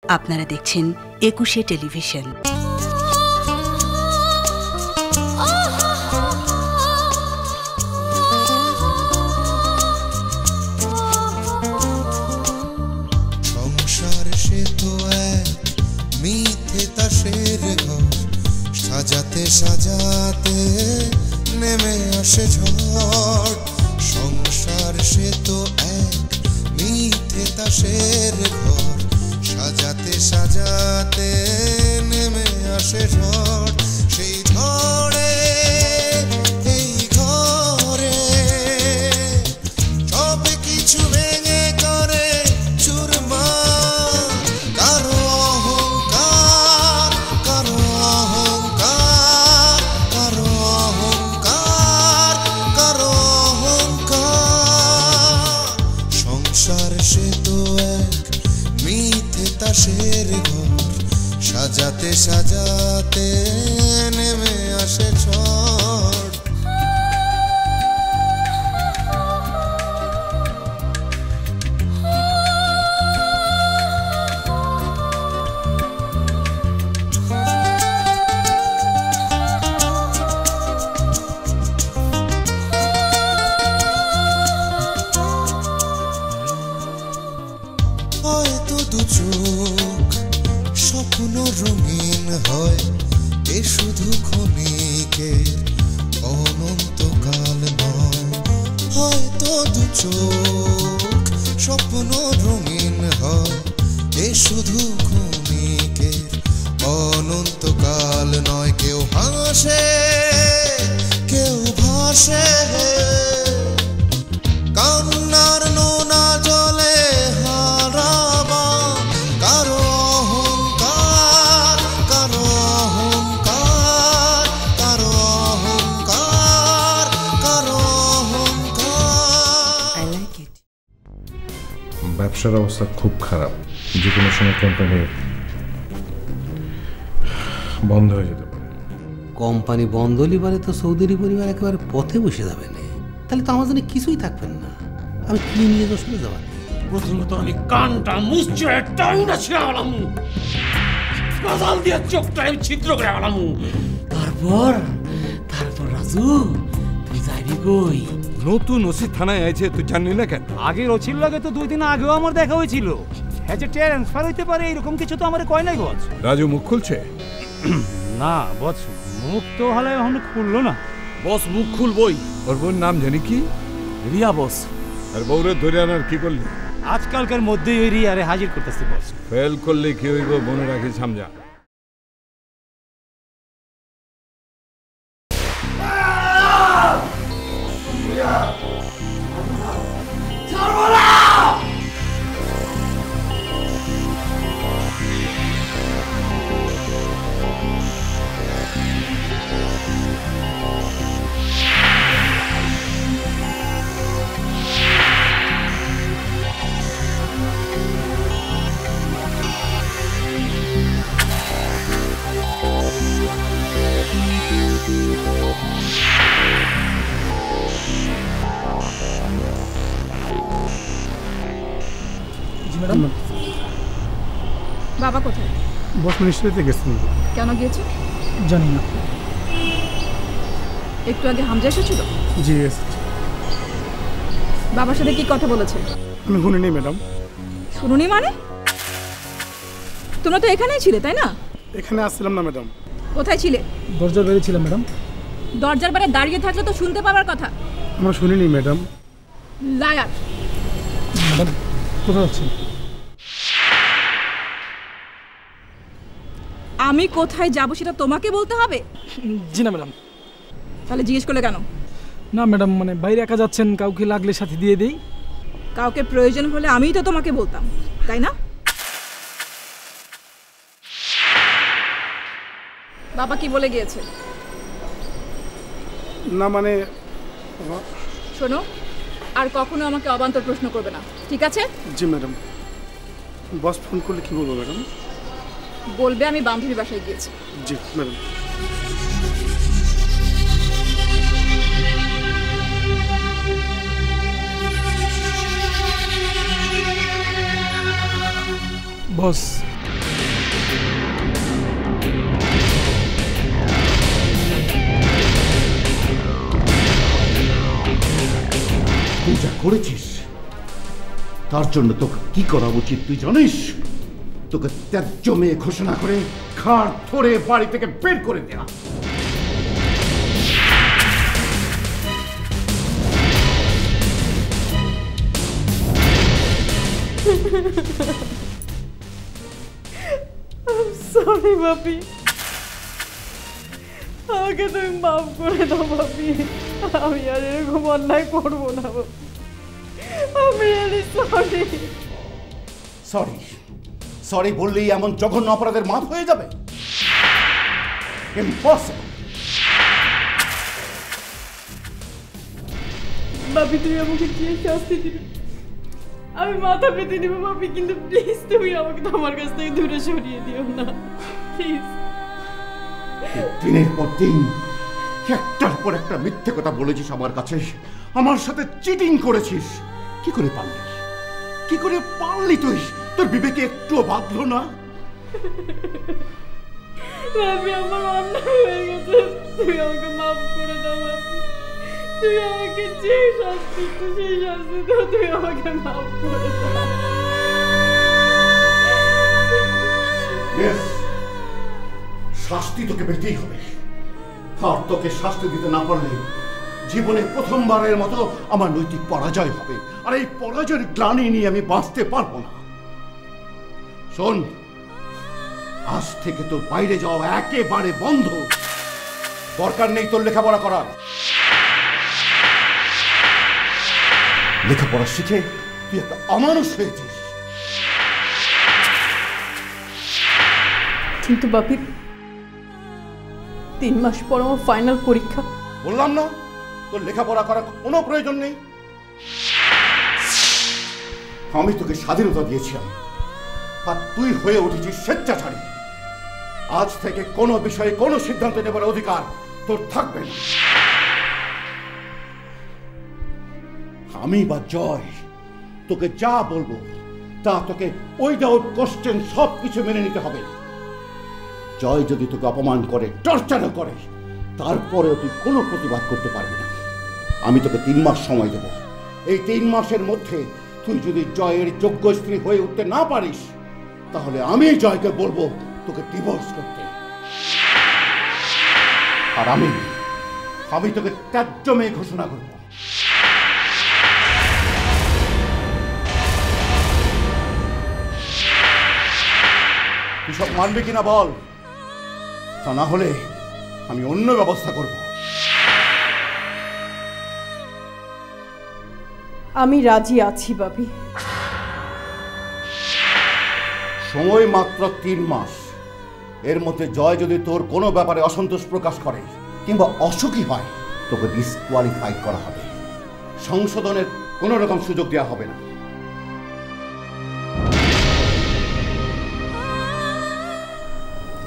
আপনারা দেখছেন ২১শে টেলিভিশন। সংসার সে তো এক মিথ্যে তাসের ঘর, সাজাতে সাজাতে নেমে আসে ঝড়। সংসার সে তো এক মিথ্যে তাসের ঘর, সাজাতে সাজাতে নেমে আসে ঝড়। সেই ঝড়ে এই ঘরে সব কিছু ভেঙে করে চুরমার। কারো অহংকার, কারো অহংকার, কারো অহংকার, কারো অহংকার। সংসার সে তো এক মিথ্যে তাসের ঘর, সাজাতে সাজাতে নেমে আসে ঝড়। হয়তো দু চোখ স্বপ্ন রঙিন হয়, এ শুধু ক্ষণিকের অনন্তকাল নয়। হয়তো দু চোখ স্বপ্ন রঙিন হয়, এ শুধু ক্ষণিকের অনন্তকাল নয়। কেউ হাসে কেউ ভাসে, কান্নার নোনা জলে হারাবা। কারো অহংকার, কারো অহংকার, কারো অহংকার, কারো অহংকার। ব্যবসার অবস্থা খুব খারাপ, যে কোনো সময় কোম্পানি বন্ধ হয়ে যেতে পারে। কোম্পানি বন্ধ হলে পারে তো চৌধুরী পরিবার একেবারে পথে বসে যাবে না, তাহলে তো আমার জন্য কিছুই থাকবেন না। আমি কি নিয়ে তো শুনে যাবেন? প্রথমত আমি কানটা মুছছে টাইনা ছিড়ালাম, গাজাল দিয়ে চোখটা আমি ছিদ্র করে আলাম। তারপর রাজু তুই যাবি কই? নতুন ওসি থানায় আছে, তুই জানলি না কেন? আগের ওছির লাগে তো 2 দিন আগেও আমার দেখা হয়েছিল। হ্যাঁ যে ট্রান্সফার হইতে পারে এরকম কিছু তো আমার কয় নাই বস। রাজু মুখ খুলছে না বস, মুখ তো হলে এখন খুললো না। বস মুখ খুলবই। ওর বোন নাম জানি কি? রিয়া বস। আর বউরে ধরে আনার কি করলি? আজকালকার মধ্যেই ওই রিয়ারে হাজির করতেছি বস। ফেল করলে কি হইব মনে রাখি সামজা। বাবা কোথায়? বস মিনিস্ট্রিতে গেছেন। কেন গিয়েছে জানি না। একটু আগে হামজা এসেছিল? জি এসেছে। বাবার সাথে কি কথা বলেছে? আমি শুনিনি ম্যাডাম। শুনুনি মানে? তোমরা তো এখানেই ছিলে তাই না? এখানে আসছিলাম না ম্যাডাম। কোথায় ছিলে? দরজার বাইরে ছিলাম ম্যাডাম। দরজার বাইরে দাঁড়িয়ে থাকলে তো শুনতে পাওয়ার কথা। আমরা শুনিনি ম্যাডাম। লায়ার। ম্যাডাম কোথায় আছেন? আমি কোথায় যাব সেটা তোমাকে বলতে হবে? জি না ম্যাডাম। তাহলে জিজ্ঞেস করলে কেন? না ম্যাডাম, মানে বাইরে একা যাচ্ছেন, কাউকে লাগলে সাথে দিয়ে দেই। কাউকে প্রয়োজন হলে আমিই তো তোমাকে বলতাম, তাই না? বাবা কি বলে গিয়েছে? না মানে শোনো, আর কখনো আমাকে অবান্তর প্রশ্ন করবে না, ঠিক আছে? জি ম্যাডাম। বস ফোন করলে কি বলবো ম্যাডাম? বলবে আমি বান্ধবী বাসায় গিয়েছি। জি ম্যাডাম। বস করেছিস তার জন্য তোকে কি করা উচিত তুই জানিস? তোকে ত্যায্য মেয়ে ঘোষণা করে ঘাড় ধরে বাড়ি থেকে বের করে দেয়া। সরি বাপি, আমাকে তুমি মাফ করে দাও বাপি। আমি আর এরকম অন্যায় করবো না বাপি। আমি সরি। সরি সরি বললেই এমন জঘন্য অপরাধের মাপ হয়ে যাবে? ইম্পসিবল। বাপি তুমি আমাকে যে শাস্তি দিবে আমি মাথা পেতে নিব বাপি, কিন্তু প্লিজ তুমি আমাকে তোমার কাছ থেকে দূরে সরিয়ে দিও না প্লিজ। দিনের পর দিন একটার পর একটা মিথ্যে কথা বলেছিস আমার কাছে, আমার সাথে চিটিং করেছিস। কি করে পারলি? কি করে পারলি তুই? তোর বিবেকে একটুও বাঁধলো না? বাপি আমার অন্যায় হয়ে গেছে, তুমি আমাকে মাফ করে দাও বাপি। তুমি আমাকে যে শাস্তি সেই শাস্তি দাও, তুমি আমাকে মাফ করে দাও। শাস্তি তোকে পেতেই হবে, আর তোকে শাস্তি দিতে না পারলে জীবনে প্রথমবারের মতো আমার নৈতিক পরাজয় হবে, আর এই পরাজয়ের গ্লানি নিয়ে আমি বাঁচতে পারবো না। শোন, আজ থেকে তোর বাইরে যাওয়া একেবারে বন্ধ। দরকার নেই তোর লেখাপড়া করার। লেখাপড়া শিখে তুই একটা অমানুষ হয়েছিস। কিন্তু বাপি 3 মাস পর আমার ফাইনাল পরীক্ষা। বললাম না তোর লেখাপড়া করার কোনো প্রয়োজন নেই। আমি তোকে স্বাধীনতা দিয়েছিলাম, আর তুই হয়ে উঠেছিস স্বেচ্ছাচারী। আজ থেকে কোনো বিষয়ে কোনো সিদ্ধান্ত নেবার অধিকার তোর থাকবে না। আমি বা জয় তোকে যা বলবো তা তোকে উইদাউট কোশ্চেন সব কিছু মেনে নিতে হবে। জয় যদি তোকে অপমান করে, টর্চারও করে, তারপরেও তুই কোনো প্রতিবাদ করতে পারবি না। আমি তোকে 3 মাস সময় দেব। এই 3 মাসের মধ্যে তুই যদি জয়ের যোগ্য স্ত্রী হয়ে উঠতে না পারিস, তাহলে আমি জয়কে বলবো তোকে ডিভোর্স করতে। আর আমি তোকে ত্যায্য মেয়ে ঘোষণা করবো। তুই সব মানবি কিনা বল, তা না হলে আমি অন্য ব্যবস্থা করব। আমি রাজি আছি বাপি। সময় মাত্র 3 মাস। এর মধ্যে জয় যদি তোর কোনো ব্যাপারে অসন্তোষ প্রকাশ করে কিংবা অসুখী হয়, তোকে ডিসকোয়ালিফাই করা হবে। সংশোধনের কোনো রকম সুযোগ দেওয়া হবে না।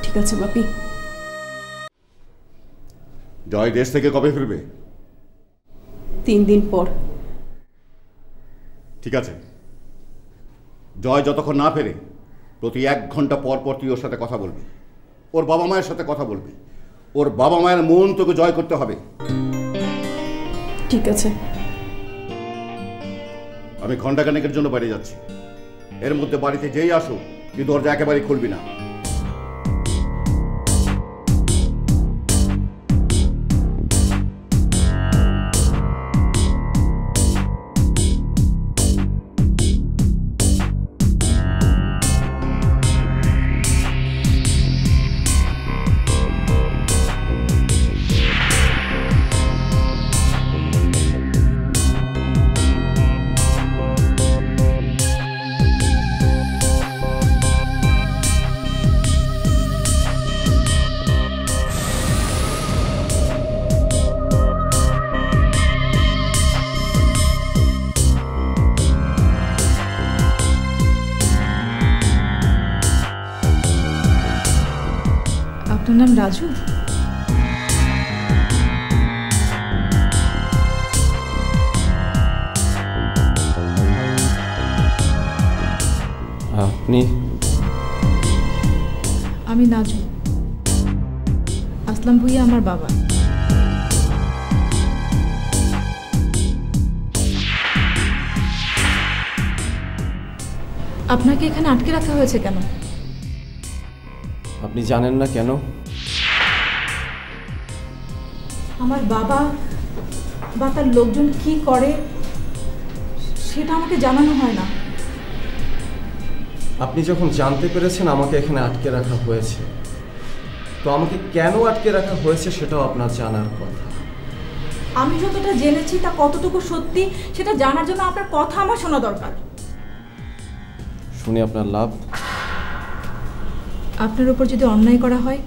ঠিক আছে বাপি। জয় দেশ থেকে কবে ফিরবে? 3 দিন পর। ঠিক আছে, জয় যতক্ষণ না ফেরে প্রতি 1 ঘন্টা পর পর তুই ওর সাথে কথা বলবি, ওর বাবা মায়ের সাথে কথা বলবি। ওর বাবা মায়ের মন তোকে জয় করতে হবে। ঠিক আছে। আমি ঘন্টাখানেকের জন্য বাইরে যাচ্ছি। এর মধ্যে বাড়িতে যেই আসো তুই দরজা একেবারে খুলবি না। আপনার নাম রাজু? আপনি? আমি নাজু। আসলাম ভুইয়া আমার বাবা। আপনাকে এখানে আটকে রাখা হয়েছে কেন? আপনি জানেন না কেন? আমার বাবা বা তার লোকজন কি করে সেটা আমাকে জানানো হয় না। আপনি যখন জানতে পেরেছেন আমাকে এখানে আটকে রাখা হয়েছে, তো আমাকে কেন আটকে রাখা হয়েছে সেটাও আপনার জানার কথা। আমি যতটা জেনেছি তা কতটুকু সত্যি সেটা জানার জন্য আপনার কথা আমার শোনা দরকার। শুনে আপনার লাভ? আপনার উপর যদি অন্যায় করা হয়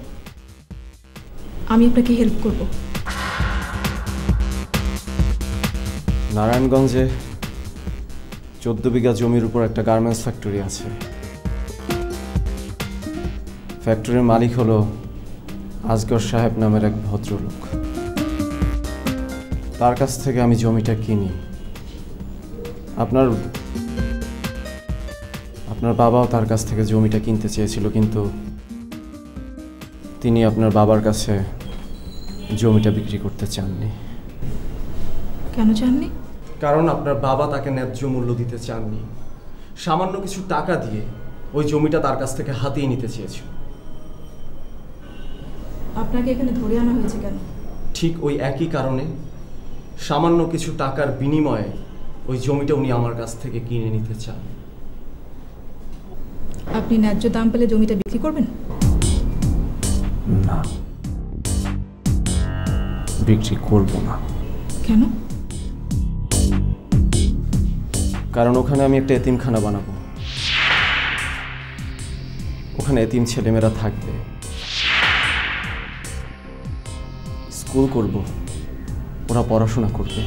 আমি আপনাকে হেল্প করব। নারায়ণগঞ্জে 14 বিঘা জমির উপর একটা গার্মেন্টস ফ্যাক্টরি আছে। ফ্যাক্টরির মালিক হলো আসগর সাহেব নামের এক ভদ্রলোক। তার কাছ থেকে আমি জমিটা কিনি। আপনার বাবাও তার কাছ থেকে জমিটা কিনতে চেয়েছিল, কিন্তু তিনি আপনার বাবার কাছে জমিটা বিক্রি করতে চাননি। কেন চাননি? কারণ আপনার বাবা তাকে ন্যায্য মূল্য দিতে চাননি। সামান্য কিছু টাকা দিয়ে ওই জমিটা তার কাছ থেকে হাতিয়ে নিতে চেয়েছিল। আপনাকে এখানে ধরে আনা হয়েছে কেন? ঠিক ওই একই কারণে। সামান্য কিছু টাকার বিনিময়ে ওই জমিটা উনি আমার কাছ থেকে কিনে নিতে চান। আপনি ন্যায্য দাম পেলে জমিটা বিক্রি করবেন? না, বিক্রি করব না। কেন? কারণ ওখানে আমি একটা এতিমখানা বানাবো। ওখানে এতিম ছেলেমেয়েরা থাকবে, স্কুল করব, ওরা পড়াশোনা করবে,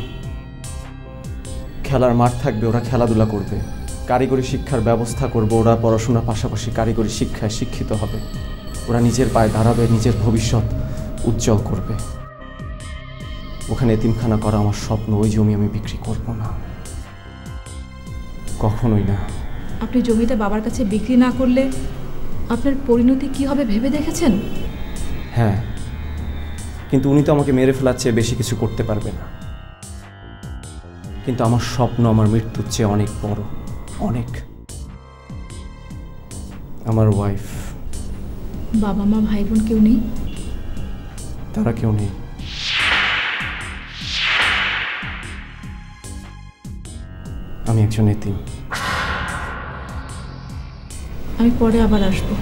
খেলার মাঠ থাকবে, ওরা খেলাধুলা করবে, কারিগরি শিক্ষার ব্যবস্থা করব, ওরা পড়াশোনার পাশাপাশি কারিগরি শিক্ষায় শিক্ষিত হবে, ওরা নিজের পায়ে দাঁড়াবে, নিজের ভবিষ্যৎ উজ্জ্বল করবে। ওখানে এতিমখানা করা আমার স্বপ্ন। ওই জমি আমি বিক্রি করব না, কখনোই না। আপনি জমিটা বাবার কাছে বিক্রি না করলে আপনার পরিণতি কি হবে ভেবে দেখেছেন? হ্যাঁ, কিন্তু উনি তো আমাকে মেরে ফেলার চেয়ে বেশি কিছু করতে পারবে না। কিন্তু আমার স্বপ্ন আমার মৃত্যুর চেয়ে অনেক বড়, অনেক। আমার ওয়াইফ, বাবা মা ভাই বোন কেউ নেই? তারা কেউ নেই। আমি একজন এতিম। আমি পরে আবার আসবো।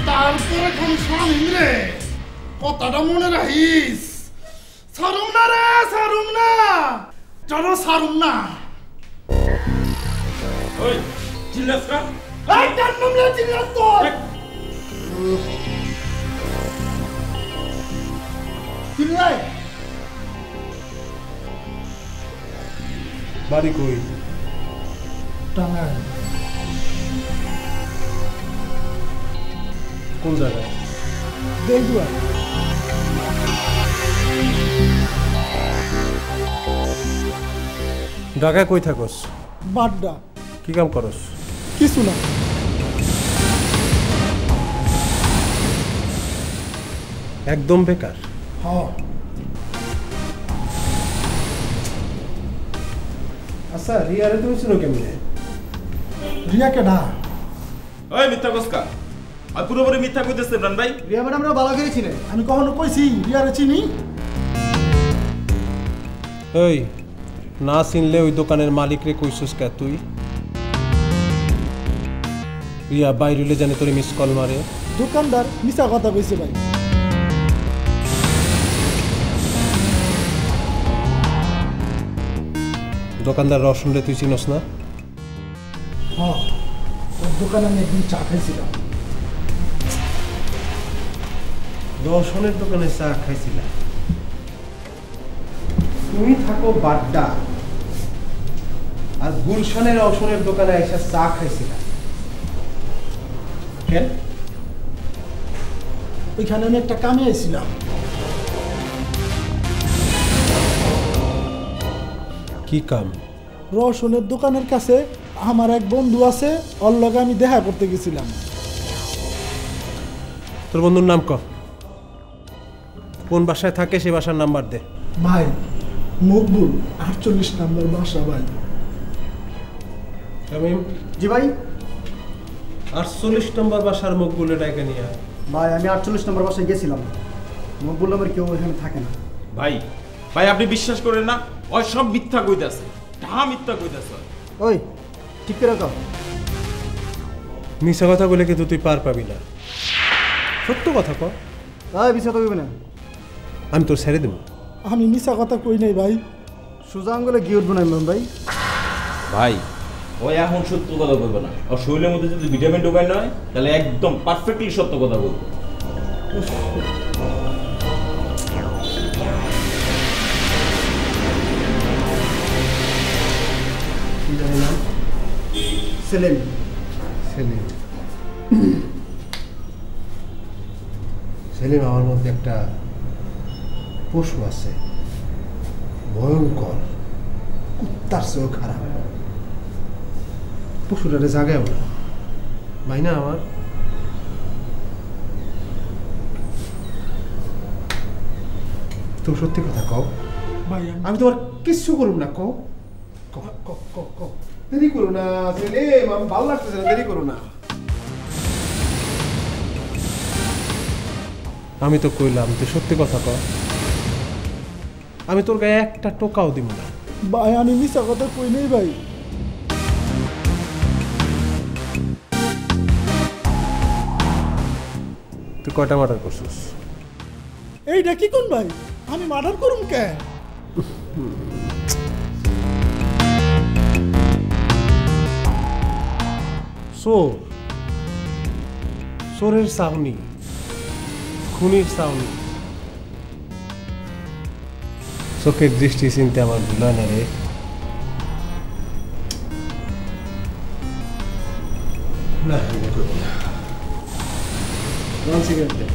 তারপরে কোন স্বামী রে কথাটা মনে রাখিস। সারুম না রে, সারুম না, চলো সারুম না। ওই চিল্লাস না, এই কান নামলে চিল্লাস তো। চিল্লাই বাড়ি কই? টাঙ্গাইল। কোন জায়গায়? দেগুয়া। ঢাকায় কই থাকস? বাড্ডা। কি কাম করস? কিছু না। একদম বেকার? হ্যাঁ। আচ্ছা, রিয়ারে তুমি চিনো কেমনে? রিয়াকে না। ওই মিথ্যা কসকা, আর পুরোপুরি মিথ্যা কইতেছেন রান ভাই। রিয়া ম্যাডাম আমরা ভালো করে চিনি। আমি কখনো কইছি রিয়ারে চিনি? ওই না চিনলে ওই দোকানের মালিকরে কইছস কে তুই? রিয়া বাইরে জানে তোরে মিস কল মারে। দোকানদার মিছা কথা কইছে ভাই। দোকানদার রওশন রে তুই চিনস না? হ্যাঁ, ওর দোকানে আমি একদিন চা খাইছিলাম। রওশনের দোকানে চা খাইছিলা? তুমি থাকো বাড্ডা, আর গুলশানের রওশনের দোকানে এসে চা খাইছিলা কেন? ওইখানে আমি একটা কামে আইছিলাম। কি কাম? রসুনের দোকানের কাছে আমার এক বন্ধু আছে, ওর লগে আমি দেখা করতে গেছিলাম। তোর বন্ধুর নাম ক, কোন বাসায় থাকে সে বাসার নাম্বার দে। ভাই মকবুল 48 নম্বর বাসা ভাই। শামীম। জি ভাই। 48 নম্বর বাসার মকবুলের ডাইকে নিয়ে আয়। ভাই আমি 48 নম্বর বাসায় গেছিলাম, মকবুল নামের কেউ এখানে থাকে না। ভাই ভাই আপনি বিশ্বাস করেন না, ওই সব মিথ্যা কইতাছে, ঢা মিথ্যা কইতাছে। ওই ঠিক করে রাখো। মিছা কথা বলে কিন্তু তুই পার পাবি না, সত্য কথা ক। ভাই মিছা কথা কইবি না, আমি তোর ছেড়ে দেব। আমি মিছা কথা কই নাই ভাই। সোজা আঙ্গুলে গিয়ে উঠবো না ইমরান ভাই। ভাই ওই এখন সত্য কথা বলবো না, ওর শরীরের মধ্যে যদি ভিটামিন ঢোকায় নয় তাহলে একদম পারফেক্টলি সত্য কথা বলবো। সেলিম। সেলিম। সেলিম, আমার মধ্যে একটা পশু আছে, ভয়ঙ্কর, কুত্তার চেয়েও খারাপ। পশুটারে জাগায় ওরা ভাই না আমার। তুমি সত্যি কথা কও ভাই, আমি তোমার কিচ্ছু করুম না। কও দেরি করো না সেলিম, আমি ভালো লাগতেছে না, দেরি করো না। আমি তো কইলাম তুই সত্যি কথা কও, আমি তোর গায়ে একটা টোকাও দিব না। ভাই আমি মিছা কথা কই নাই ভাই। তুই কয়টা মার্ডার করছিস? এইটা কি কোন ভাই, আমি মার্ডার করুম কে? চোর, চোরের চাউনি, খুনির চাউনি। চোখের দৃষ্টি চিনতে আমার ভুল হয় না রে। না আমি করব না। সিগারেট দে।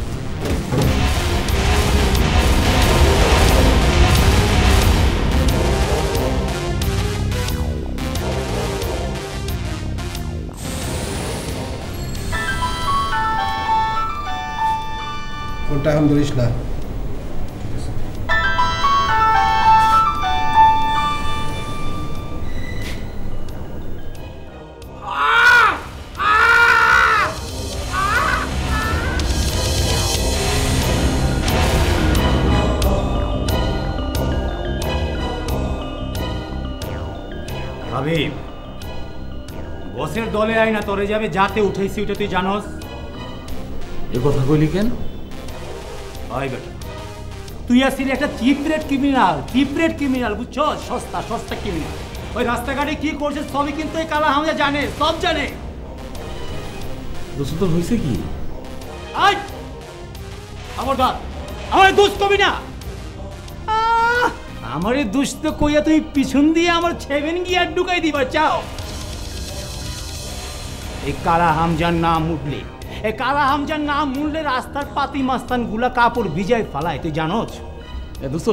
ফোনটা এখন ধরিস না। হাবিব, বসের দলে আয় না তোরে যাবে যাতে উঠেছি ওটা তুই জানোস? এ কথা কইলি কেন? হয় বেটা, তুই আসছিলি একটা চিপ রেট ক্রিমিনাল, বুঝছো? সস্তা ক্রিমিনাল। ওই রাস্তাঘাটে কি করছে সবই কিন্তু এই কালা হামজা জানে, সব জানে। দোস্ত তোর হয়েছে কি? আমার দোষ কবি না, আমার এই দোষ তো কইয়া তুই পিছন দিয়ে আমার 7 গিয়ার ঢুকাই দিবা চাও। এই কালা হামজার নাম উঠলে, এই কালা হামজার নাম উঠলে রাস্তার পাতি মাস্তান গুলা কাপড় ভিজায় ফালায়, তুই জানোস? দোস্ত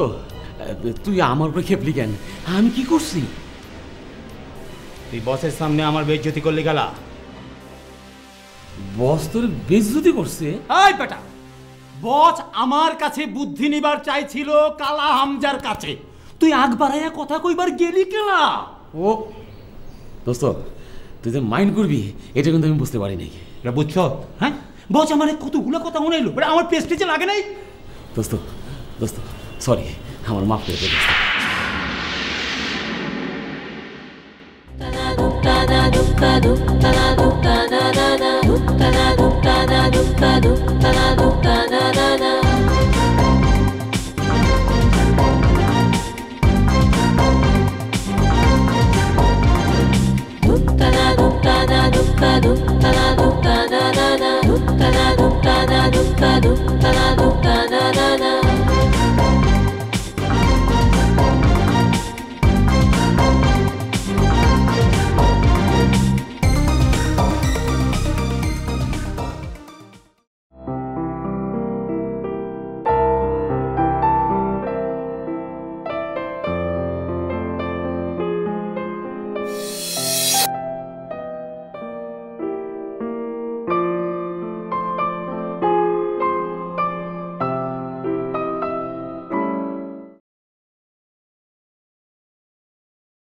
তুই আমার উপরে খেপলি কেন? আমি কি করছি? তুই বসের সামনে আমার বেইজ্জতি করলি গেলা। বস তোর বেইজ্জতি করছে? এই বেটা, বস আমার কাছে বুদ্ধি নিবার চাইছিল কালা হামজার কাছে, তুই আগ বাড়াইয়া কথা কইবার গেলি কেলা? ও দোস্ত, তুই যে মাইন্ড করবি এটা কিন্তু আমি বুঝতে পারি নাই। এটা বুঝছো? হ্যাঁ, বস আমার কতগুলো কথা শুনাইলো, আমার পেস্টেজে লাগে নাই। দোস্ত সরি, আমার মাফ করে দে দোস্ত।